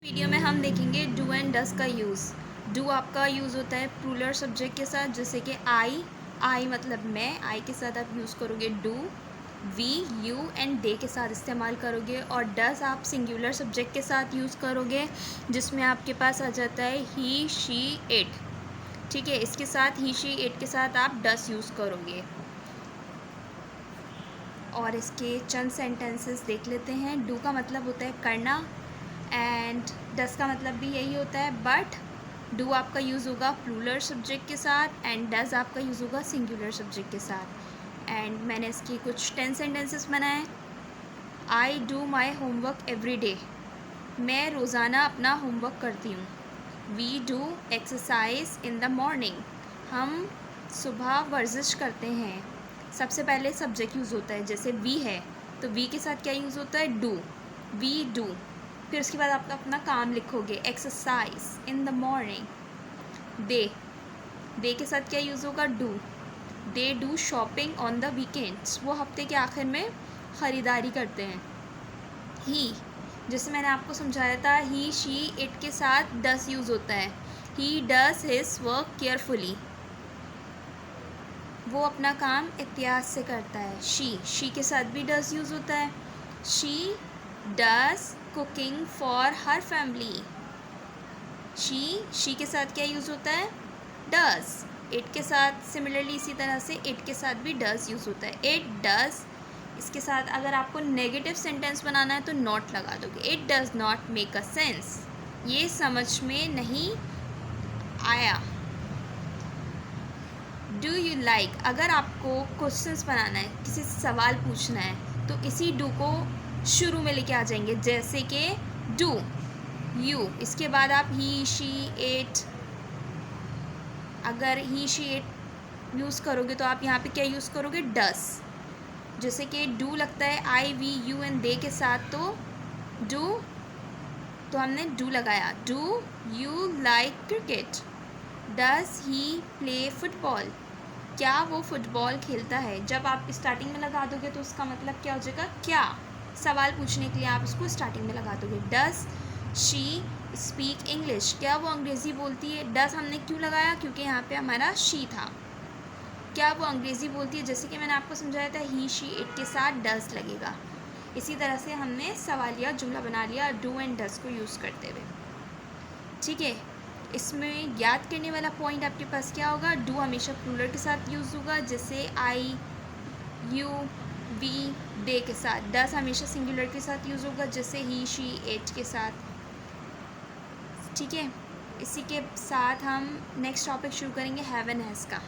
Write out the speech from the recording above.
Video में हम देखेंगे डू एंड डस का यूज़। डू आपका यूज़ होता है प्लूरल सब्जेक्ट के साथ, जैसे कि आई मतलब मैं, आई के साथ आप यूज़ करोगे do. We, you and they के साथ इस्तेमाल करोगे। और डस आप सिंगुलर सब्जेक्ट के साथ यूज़ करोगे, जिसमें आपके पास आ जाता है ही, शी, इट। ठीक है, इसके साथ ही, शी, इट के साथ आप डस यूज़ करोगे। और इसके चंद सेंटेंसेस देख लेते हैं। डू का मतलब होता है करना, एंड डस का मतलब भी यही होता है, बट डू आपका यूज़ होगा प्लूरल सब्जेक्ट के साथ एंड डस आपका यूज़ होगा सिंगुलर सब्जेक्ट के साथ। एंड मैंने इसकी कुछ 10 सेंटेंसेस बनाए। I do my homework every day, मैं रोज़ाना अपना होमवर्क करती हूँ। We do exercise in the morning, हम सुबह वर्जिश करते हैं। सबसे पहले सब्जेक्ट यूज़ होता है, जैसे वी है तो वी के साथ क्या यूज़ होता है, डू, वी डू। फिर उसके बाद आप अपना काम लिखोगे, एक्सरसाइज इन द मॉर्निंग। दे के साथ क्या यूज़ होगा, do, they do shopping on the weekends, वो हफ्ते के आखिर में ख़रीदारी करते हैं। ही, जैसे मैंने आपको समझाया था, ही, शी, इट के साथ डस यूज़ होता है। ही डस हिज वर्क केयरफुली, वो अपना काम एहतियात से करता है। शी के साथ भी डस यूज़ होता है। She does cooking for her family, she के साथ क्या यूज़ होता है, डस। इट के साथ सिमिलरली इसी तरह से इट के साथ भी डस यूज़ होता है, इट डस। इसके साथ अगर आपको नेगेटिव सेंटेंस बनाना है तो नॉट लगा दोगे, it does not make a sense, ये समझ में नहीं आया। डू यू लाइक, अगर आपको क्वेश्चंस बनाना है, किसी से सवाल पूछना है, तो इसी डू को शुरू में लेके आ जाएंगे, जैसे कि डू यू, इसके बाद आप ही, शी, इट। अगर ही, शी, इट यूज़ करोगे तो आप यहाँ पे क्या यूज़ करोगे, डस। जैसे कि डू लगता है आई, वी, यू एंड दे के साथ, तो डू, तो हमने डू लगाया। Do you like cricket, does he play football, क्या वो फुटबॉल खेलता है। जब आप स्टार्टिंग में लगा दोगे तो उसका मतलब क्या हो जाएगा, क्या, सवाल पूछने के लिए आप उसको स्टार्टिंग में लगा दोगे। डज शी स्पीक इंग्लिश, क्या वो अंग्रेज़ी बोलती है। डज हमने क्यों लगाया, क्योंकि यहाँ पे हमारा शी था। क्या वो अंग्रेज़ी बोलती है, जैसे कि मैंने आपको समझाया था, ही, शी, इट के साथ डज लगेगा। इसी तरह से हमने सवालिया जुमला बना लिया डू एंड डज को यूज़ करते हुए। ठीक है, इसमें याद करने वाला पॉइंट आपके पास क्या होगा, डू हमेशा प्लूरल के साथ यूज़ होगा, जैसे आई, यू, वी, दे के साथ। डस हमेशा सिंगुलर के साथ यूज़ होगा, जैसे ही, शी, इट के साथ। ठीक है, इसी के साथ हम नेक्स्ट टॉपिक शुरू करेंगे हैव एंड हैज़ का।